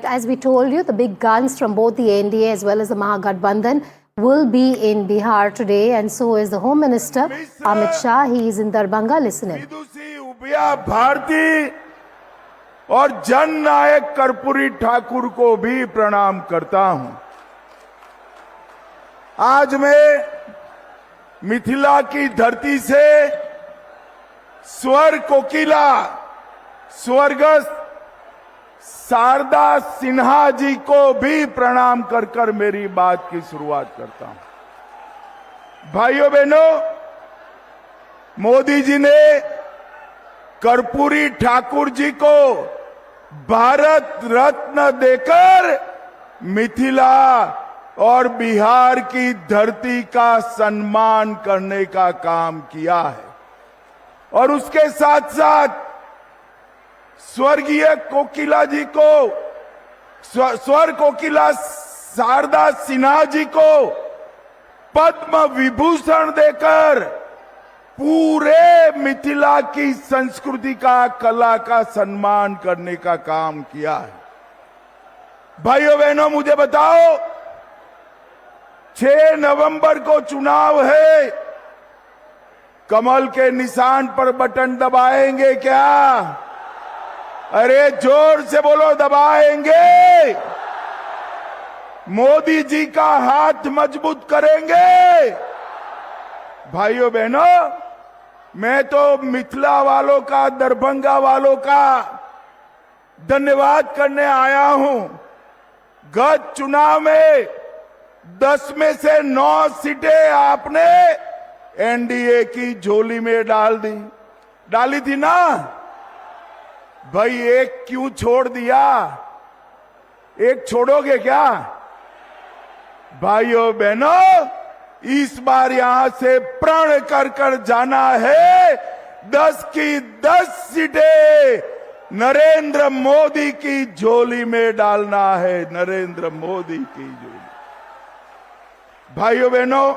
as we told you, the big guns from both the NDA as well as the Mahagathbandhan will be in Bihar today, and so is the Home Minister Amit Shah. He is in Darbhanga listening. उबिया Bharti और जन नायक कर्पूरी ठाकुर को भी प्रणाम करता हूं। आज मैं मिथिला की धरती से स्वर कोकिला स्वर्गस्थ शारदा सिन्हा जी को भी प्रणाम कर कर मेरी बात की शुरुआत करता हूं। भाइयों बहनों, मोदी जी ने कर्पूरी ठाकुर जी को भारत रत्न देकर मिथिला और बिहार की धरती का सम्मान करने का काम किया है, और उसके साथ साथ स्वर्गीय कोकिला जी को, स्वर कोकिला शारदा सिन्हा जी को पद्म विभूषण देकर पूरे मिथिला की संस्कृति का, कला का सम्मान करने का काम किया है। भाइयों बहनों, मुझे बताओ, 6 नवंबर को चुनाव है, कमल के निशान पर बटन दबाएंगे क्या? अरे जोर से बोलो, दबाएंगे। मोदी जी का हाथ मजबूत करेंगे। भाइयों बहनों, मैं तो मिथिला वालों का, दरभंगा वालों का धन्यवाद करने आया हूं। गत चुनाव में 10 में से 9 सीटें आपने एनडीए की झोली में डाली थी ना? भाई एक क्यों छोड़ दिया? एक छोड़ोगे क्या? भाइयों बहनों, इस बार यहां से प्रण कर कर जाना है। 10 की 10 सीटें नरेंद्र मोदी की झोली में डालना है, नरेंद्र मोदी की झोली। भाइयों बहनों,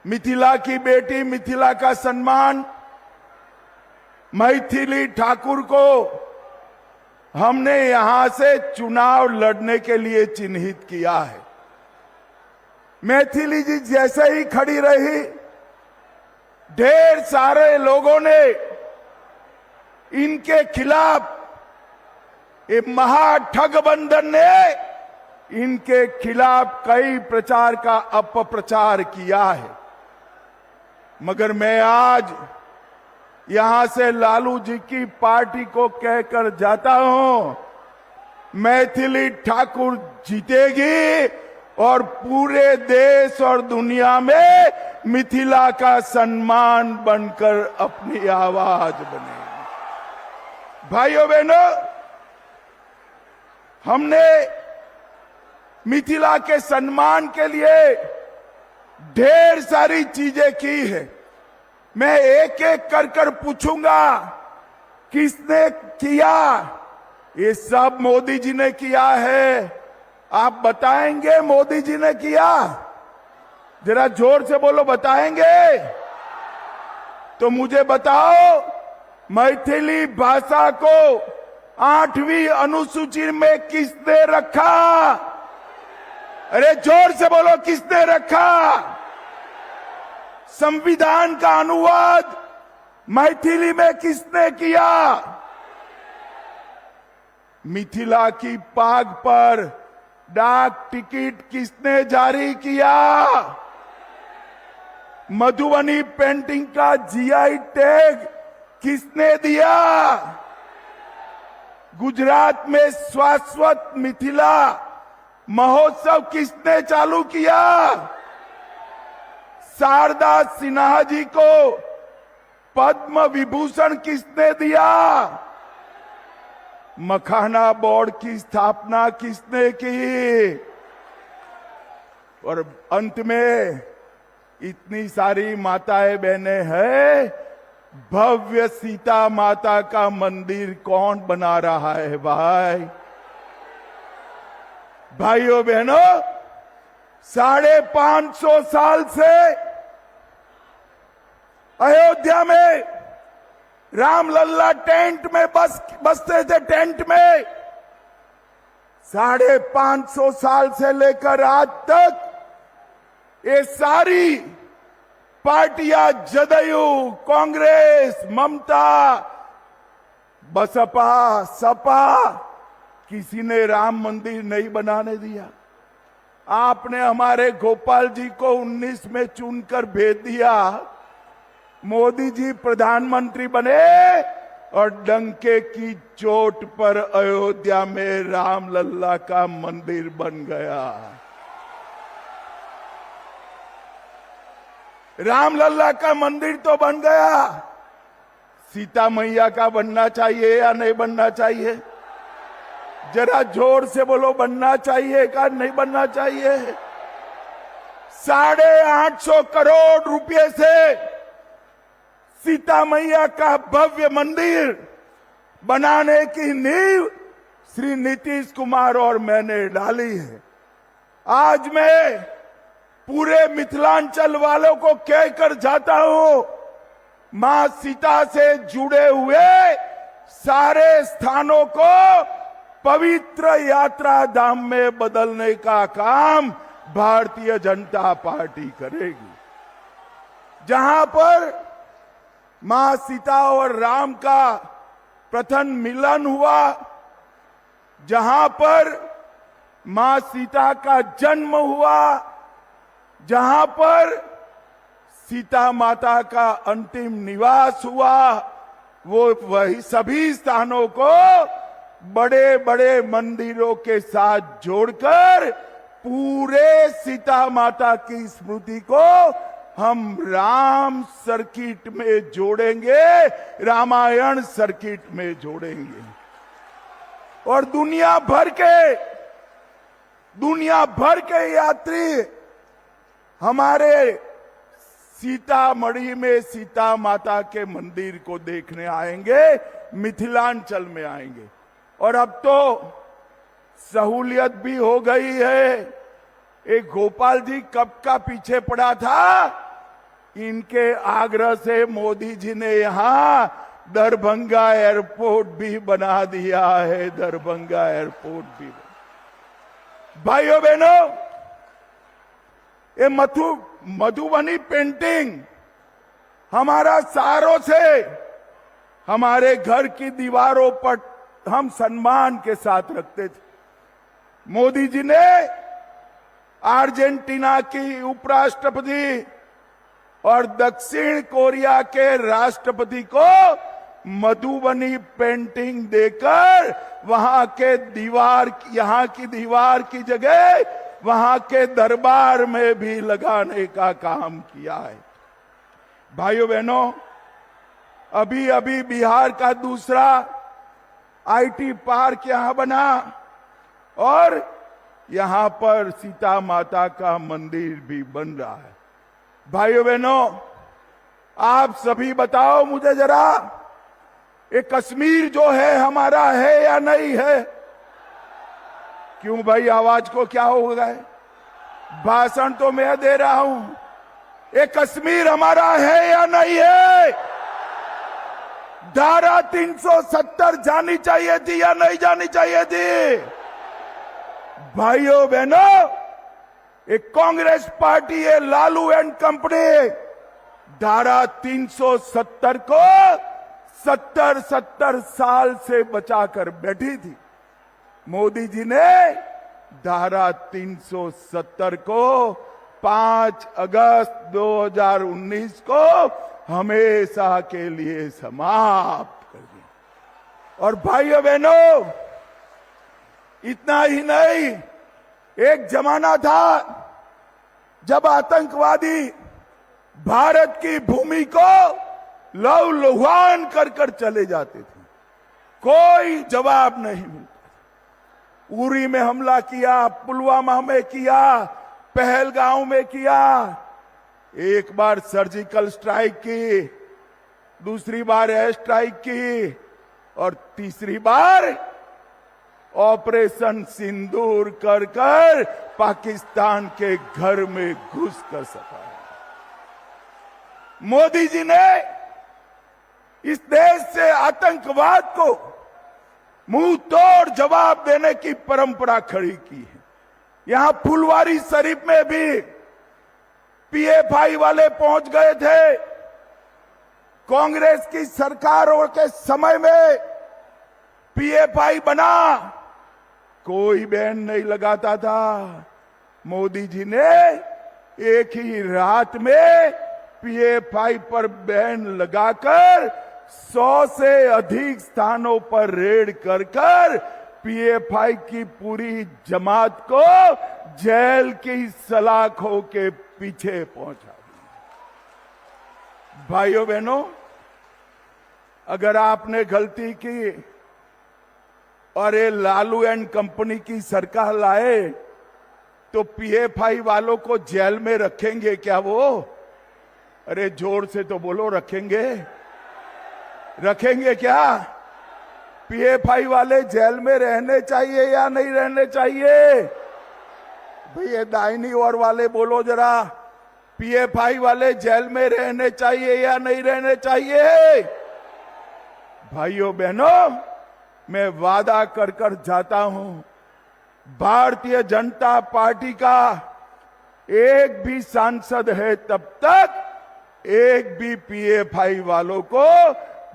मिथिला की बेटी, मिथिला का सम्मान, मैथिली ठाकुर को हमने यहां से चुनाव लड़ने के लिए चिन्हित किया है। मैथिली जी जैसे ही खड़ी रही, ढेर सारे लोगों ने इनके खिलाफ, ये महाठगबंधन ने इनके खिलाफ कई प्रचार का अपप्रचार किया है। मगर मैं आज यहां से लालू जी की पार्टी को कहकर जाता हूं, मैथिली ठाकुर जीतेगी और पूरे देश और दुनिया में मिथिला का सम्मान बनकर अपनी आवाज बनेगी। भाइयों बहनों, हमने मिथिला के सम्मान के लिए ढेर सारी चीजें की है। मैं एक एक कर कर पूछूंगा, किसने किया? ये सब मोदी जी ने किया है। आप बताएंगे मोदी जी ने किया? जरा जोर से बोलो, बताएंगे? तो मुझे बताओ, मैथिली भाषा को 8वीं अनुसूची में किसने रखा? अरे जोर से बोलो, किसने रखा? संविधान का अनुवाद मैथिली में किसने किया? मिथिला की पाग पर डाक टिकट किसने जारी किया? मधुबनी पेंटिंग का जीआई टैग किसने दिया? गुजरात में शाश्वत मिथिला महोत्सव किसने चालू किया? शारदा सिन्हा जी को पद्म विभूषण किसने दिया? मखाना बोर्ड की स्थापना किसने की? और अंत में इतनी सारी माताएं बहनें हैं, भव्य सीता माता का मंदिर कौन बना रहा है? भाइयों बहनों, 550 साल से अयोध्या में रामलल्ला टेंट में बसते थे। टेंट में 550 साल से लेकर आज तक ये सारी पार्टियां, जदयू, कांग्रेस, ममता, बसपा, सपा, किसी ने राम मंदिर नहीं बनाने दिया। आपने हमारे गोपाल जी को 19 में चुनकर भेज दिया। मोदी जी प्रधानमंत्री बने और डंके की चोट पर अयोध्या में राम लल्ला का मंदिर बन गया। राम लल्ला का मंदिर तो बन गया, सीता मैया का बनना चाहिए या नहीं बनना चाहिए? जरा जोर से बोलो, बनना चाहिए का नहीं बनना चाहिए? 850 करोड़ रुपए से सीता मैया का भव्य मंदिर बनाने की नींव श्री नीतीश कुमार और मैंने डाली है। आज मैं पूरे मिथिलांचल वालों को कहकर जाता हूं, मां सीता से जुड़े हुए सारे स्थानों को पवित्र यात्रा धाम में बदलने का काम भारतीय जनता पार्टी करेगी। जहां पर मां सीता और राम का प्रथम मिलन हुआ, जहां पर मां सीता का जन्म हुआ, जहां पर सीता माता का अंतिम निवास हुआ, वो वही सभी स्थानों को बड़े बड़े मंदिरों के साथ जोड़कर पूरे सीता माता की स्मृति को हम राम सर्किट में जोड़ेंगे, रामायण सर्किट में जोड़ेंगे। और दुनिया भर के यात्री हमारे सीतामढ़ी में सीता माता के मंदिर को देखने आएंगे, मिथिलांचल में आएंगे। और अब तो सहूलियत भी हो गई है। एक गोपाल जी कब का पीछे पड़ा था, इनके आग्रह से मोदी जी ने यहां दरभंगा एयरपोर्ट भी बना दिया है। दरभंगा एयरपोर्ट भी। भाइयों बहनों, ये मधुबनी पेंटिंग हमारा सालों से हमारे घर की दीवारों पर हम सम्मान के साथ रखते थे। मोदी जी ने अर्जेंटीना की उपराष्ट्रपति और दक्षिण कोरिया के राष्ट्रपति को मधुबनी पेंटिंग देकर वहां की दीवार की जगह वहां के दरबार में भी लगाने का काम किया है। भाइयों बहनों, अभी बिहार का दूसरा आईटी पार्क यहां बना और यहां पर सीता माता का मंदिर भी बन रहा है। भाइयों बहनों, आप सभी बताओ मुझे जरा, ये कश्मीर जो है हमारा है या नहीं है? क्यों भाई, आवाज को क्या हो गया? भाषण तो मैं दे रहा हूं। ये कश्मीर हमारा है या नहीं है? धारा 370 जानी चाहिए थी या नहीं जानी चाहिए थी? भाइयों बहनों, एक कांग्रेस पार्टी है, लालू एंड कंपनी, धारा 370 को 70 साल से बचाकर बैठी थी। मोदी जी ने धारा 370 को 5 अगस्त 2019 को हमेशा के लिए समाप्त कर दिया। और भाइयों बहनों, इतना ही नहीं, एक जमाना था जब आतंकवादी भारत की भूमि को लहूलुहान कर चले जाते थे, कोई जवाब नहीं मिलता। उरी में हमला किया, पुलवामा में किया, पहलगांव में किया, एक बार सर्जिकल स्ट्राइक की, दूसरी बार एयर स्ट्राइक की और तीसरी बार ऑपरेशन सिंदूर कर पाकिस्तान के घर में घुस कर सका। मोदी जी ने इस देश से आतंकवाद को मुंह तोड़ जवाब देने की परंपरा खड़ी की है। यहां फुलवारी शरीफ में भी पीएफआई वाले पहुंच गए थे। कांग्रेस की सरकारों के समय में पीएफआई बना, कोई बैन नहीं लगाता था। मोदी जी ने एक ही रात में पीएफआई पर बैन लगाकर 100 से अधिक स्थानों पर रेड कर पीएफआई की पूरी जमात को जेल की सलाखों के पीछे पहुंचा दिया। भाइयों बहनों, अगर आपने गलती की और ये लालू एंड कंपनी की सरकार लाए तो पीएफआई वालों को जेल में रखेंगे क्या वो? अरे जोर से तो बोलो, रखेंगे? रखेंगे क्या? पीएफआई वाले जेल में रहने चाहिए या नहीं रहने चाहिए? भैया दाहिनी ओर वाले बोलो जरा, पीएफआई वाले जेल में रहने चाहिए या नहीं रहने चाहिए? भाइयों बहनों, मैं वादा कर जाता हूं, भारतीय जनता पार्टी का एक भी सांसद है तब तक एक भी पीएफआई वालों को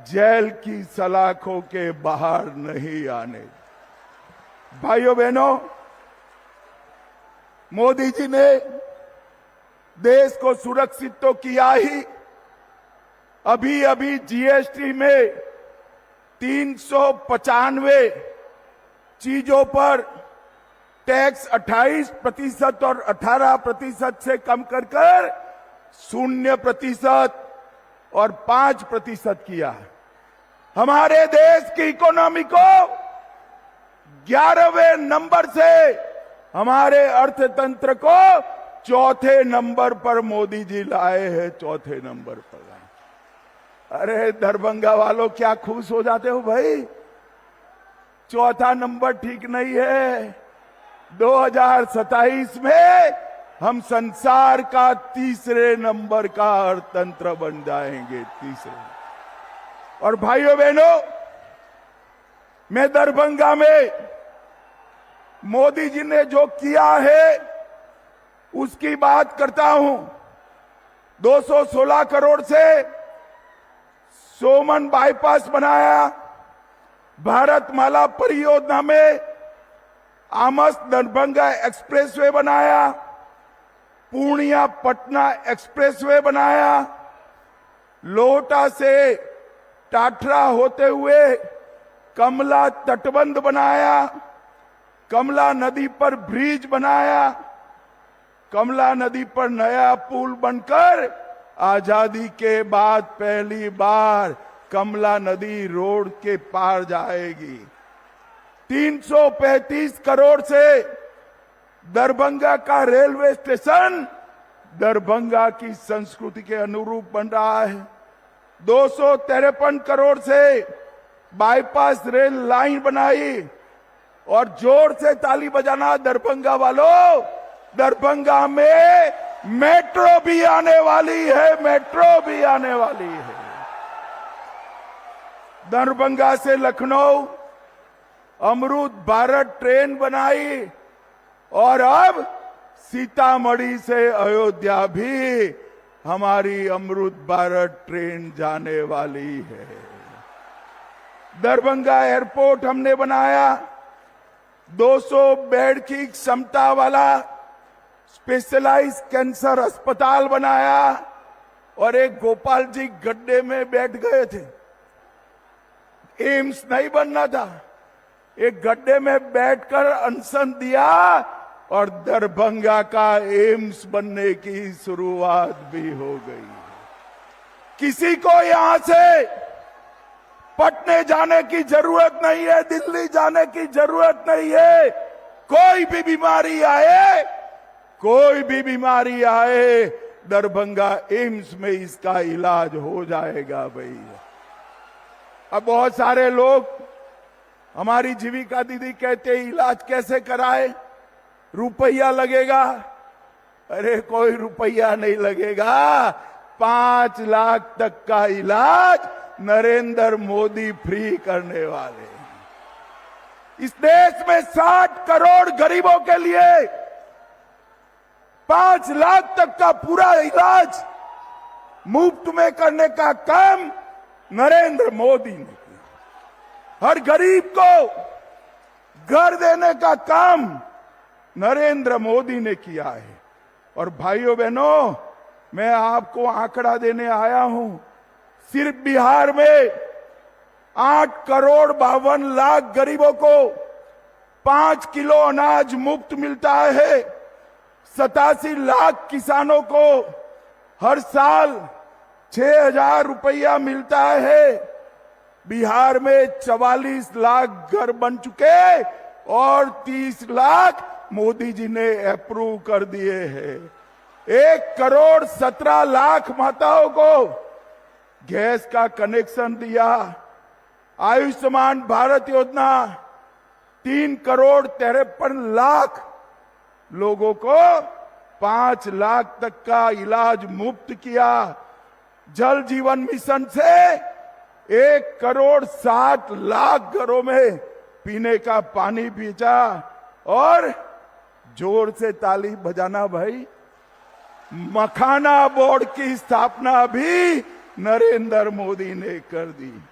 जेल की सलाखों के बाहर नहीं आने। भाइयों बहनों, मोदी जी ने देश को सुरक्षित तो किया ही, अभी अभी जीएसटी में 395 चीजों पर टैक्स 28% और 18% से कम कर 0% और 5% किया है। हमारे देश की इकोनॉमी को 11वें नंबर से हमारे अर्थतंत्र को 4थे नंबर पर मोदी जी लाए हैं, 4थे नंबर पर। अरे दरभंगा वालों, क्या खुश हो जाते हो भाई? 4था नंबर ठीक नहीं है। 2027 में हम संसार का 3रे नंबर का अर्थतंत्र बन जाएंगे, 3रे। और भाइयों बहनों, मैं दरभंगा में मोदी जी ने जो किया है उसकी बात करता हूं। 216 करोड़ से सोमन बाईपास बनाया, भारतमाला परियोजना में आमस दरभंगा एक्सप्रेसवे बनाया, पूर्णिया पटना एक्सप्रेसवे बनाया, लोहटा से टाटरा होते हुए कमला तटबंध बनाया, कमला नदी पर ब्रिज बनाया, कमला नदी पर नया पुल बनकर आजादी के बाद पहली बार कमला नदी रोड के पार जाएगी। 335 करोड़ से दरभंगा का रेलवे स्टेशन दरभंगा की संस्कृति के अनुरूप बन रहा है। 253 करोड़ से बाईपास रेल लाइन बनाई। और जोर से ताली बजाना दरभंगा वालों, दरभंगा में मेट्रो भी आने वाली है, मेट्रो भी आने वाली है। दरभंगा से लखनऊ अमृत भारत ट्रेन बनाई और अब सीतामढ़ी से अयोध्या भी हमारी अमृत भारत ट्रेन जाने वाली है। दरभंगा एयरपोर्ट हमने बनाया, 200 बेड की क्षमता वाला स्पेशलाइज कैंसर अस्पताल बनाया। और एक गोपाल जी गड्ढे में बैठ गए थे, एम्स नहीं बनना था, एक गड्ढे में बैठकर अनशन दिया और दरभंगा का एम्स बनने की शुरुआत भी हो गई। किसी को यहां से पटने जाने की जरूरत नहीं है, दिल्ली जाने की जरूरत नहीं है। कोई भी बीमारी आए, कोई भी बीमारी आए, दरभंगा एम्स में इसका इलाज हो जाएगा भाई। अब बहुत सारे लोग, हमारी जीविका दीदी कहते इलाज कैसे कराए, रुपया लगेगा। अरे कोई रुपया नहीं लगेगा, 5 लाख तक का इलाज नरेंद्र मोदी फ्री करने वाले। इस देश में 60 करोड़ गरीबों के लिए 5 लाख तक का पूरा इलाज मुफ्त में करने का काम नरेंद्र मोदी ने किया। हर गरीब को घर देने का काम नरेंद्र मोदी ने किया है। और भाइयों बहनों, मैं आपको आंकड़ा देने आया हूं। सिर्फ बिहार में 8 करोड़ 52 लाख गरीबों को 5 किलो अनाज मुफ्त मिलता है। 87 लाख किसानों को हर साल 6,000 रुपया मिलता है। बिहार में 44 लाख घर बन चुके और 30 लाख मोदी जी ने अप्रूव कर दिए हैं। 1 करोड़ 17 लाख माताओं को गैस का कनेक्शन दिया। आयुष्मान भारत योजना 3 करोड़ 53 लाख लोगों को 5 लाख तक का इलाज मुफ्त किया। जल जीवन मिशन से 1 करोड़ 60 लाख घरों में पीने का पानी पीछा। और जोर से ताली बजाना भाई, मखाना बोर्ड की स्थापना भी नरेंद्र मोदी ने कर दी।